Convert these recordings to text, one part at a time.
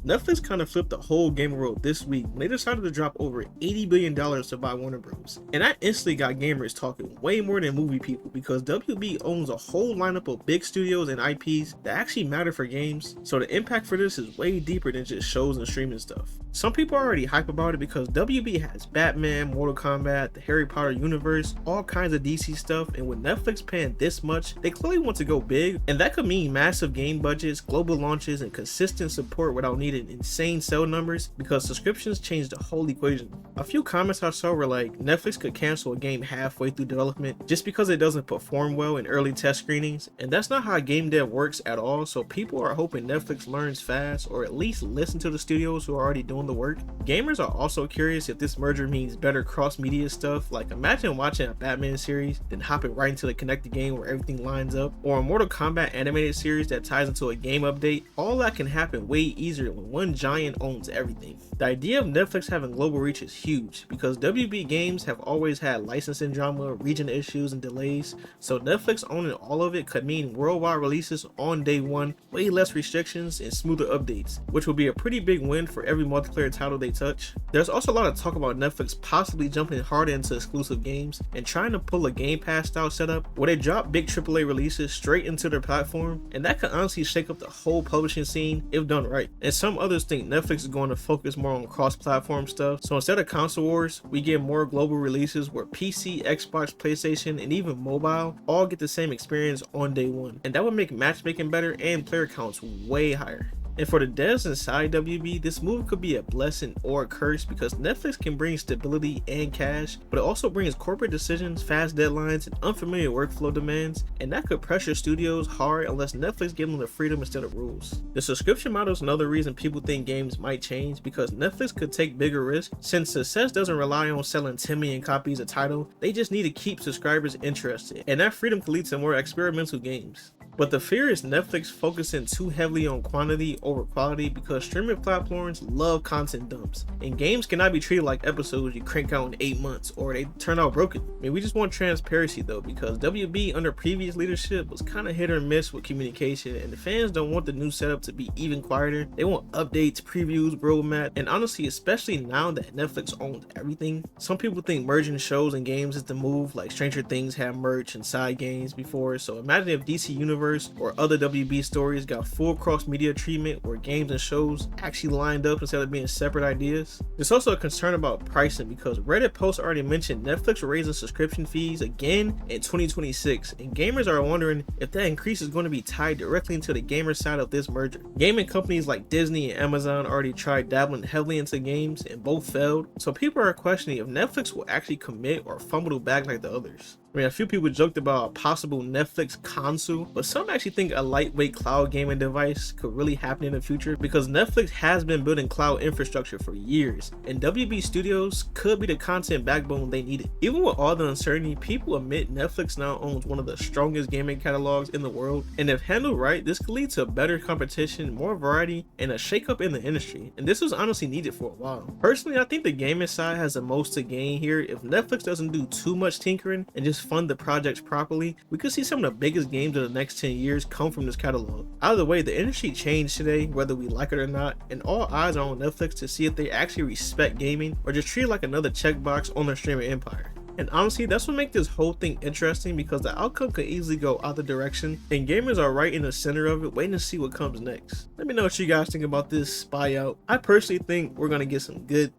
Netflix kind of flipped the whole game world this week when they decided to drop over $80 billion to buy Warner Bros. And that instantly got gamers talking way more than movie people because WB owns a whole lineup of big studios and IPs that actually matter for games, so the impact for this is way deeper than just shows and streaming stuff. Some people are already hype about it because WB has Batman, Mortal Kombat, the Harry Potter universe, all kinds of DC stuff, and with Netflix paying this much, they clearly want to go big, and that could mean massive game budgets, global launches, and consistent support without needing insane sale numbers because subscriptions change the whole equation. A few comments I saw were like, Netflix could cancel a game halfway through development just because it doesn't perform well in early test screenings, and that's not how game dev works at all, so people are hoping Netflix learns fast or at least listen to the studios who are already doing the work. Gamers are also curious if this merger means better cross-media stuff, like imagine watching a Batman series, then hopping right into the connected game where everything lines up, or a Mortal Kombat animated series that ties into a game update. All that can happen way easier when one giant owns everything. The idea of Netflix having global reach is huge because WB games have always had licensing drama, region issues, and delays, so Netflix owning all of it could mean worldwide releases on day one, way less restrictions, and smoother updates, which will be a pretty big win for every multiplayer title they touch. There's also a lot of talk about Netflix possibly jumping harder into exclusive games and trying to pull a Game Pass style setup where they drop big AAA releases straight into their platform, and that could honestly shake up the whole publishing scene if done right. And some others think Netflix is going to focus more on cross-platform stuff, so instead of console wars, we get more global releases where PC, Xbox, PlayStation, and even mobile all get the same experience on day one, and that would make matchmaking better and player counts way higher. And for the devs inside WB, this move could be a blessing or a curse because Netflix can bring stability and cash, but it also brings corporate decisions, fast deadlines, and unfamiliar workflow demands, and that could pressure studios hard unless Netflix gives them the freedom instead of rules. The subscription model is another reason people think games might change because Netflix could take bigger risks. Since success doesn't rely on selling 10 million copies a title, they just need to keep subscribers interested, and that freedom could lead to more experimental games. But the fear is Netflix focusing too heavily on quantity over quality because streaming platforms love content dumps, and games cannot be treated like episodes you crank out in 8 months or they turn out broken. I mean, we just want transparency though, because WB under previous leadership was kind of hit or miss with communication, and the fans don't want the new setup to be even quieter. They want updates, previews, roadmap, and honestly, especially now that Netflix owns everything, some people think merging shows and games is the move, like Stranger Things had merch and side games before, so imagine if DC Universe or other WB stories got full cross-media treatment where games and shows actually lined up instead of being separate ideas. There's also a concern about pricing because Reddit posts already mentioned Netflix raising subscription fees again in 2026, and gamers are wondering if that increase is going to be tied directly into the gamer side of this merger. Gaming companies like Disney and Amazon already tried dabbling heavily into games and both failed, so people are questioning if Netflix will actually commit or fumble the bag like the others. I mean, a few people joked about a possible Netflix console, but some actually think a lightweight cloud gaming device could really happen in the future because Netflix has been building cloud infrastructure for years, and WB Studios could be the content backbone they needed. Even with all the uncertainty, people admit Netflix now owns one of the strongest gaming catalogs in the world, and if handled right, this could lead to better competition, more variety, and a shakeup in the industry, and this was honestly needed for a while. Personally, I think the gaming side has the most to gain here. If Netflix doesn't do too much tinkering and just fund the projects properly, we could see some of the biggest games of the next 10 years come from this catalog. Either way, the industry changed today, whether we like it or not, and all eyes are on Netflix to see if they actually respect gaming or just treat it like another checkbox on their streaming empire. And honestly, that's what makes this whole thing interesting because the outcome could easily go either direction, and gamers are right in the center of it, waiting to see what comes next. Let me know what you guys think about this buyout. I personally think we're gonna get some good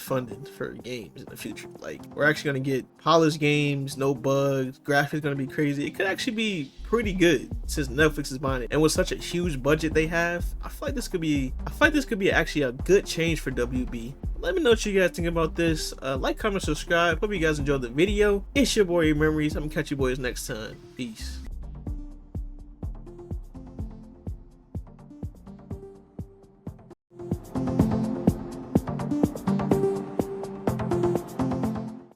funding for games in the future. Like, we're actually gonna get polished games, no bugs, graphics gonna be crazy. It could actually be pretty good since Netflix is buying it, and with such a huge budget they have, I feel like this could be actually a good change for WB. Let me know what you guys think about this. Like, comment, subscribe. Hope you guys enjoyed the video. It's your boy Memories. I'm gonna catch you boys next time. Peace.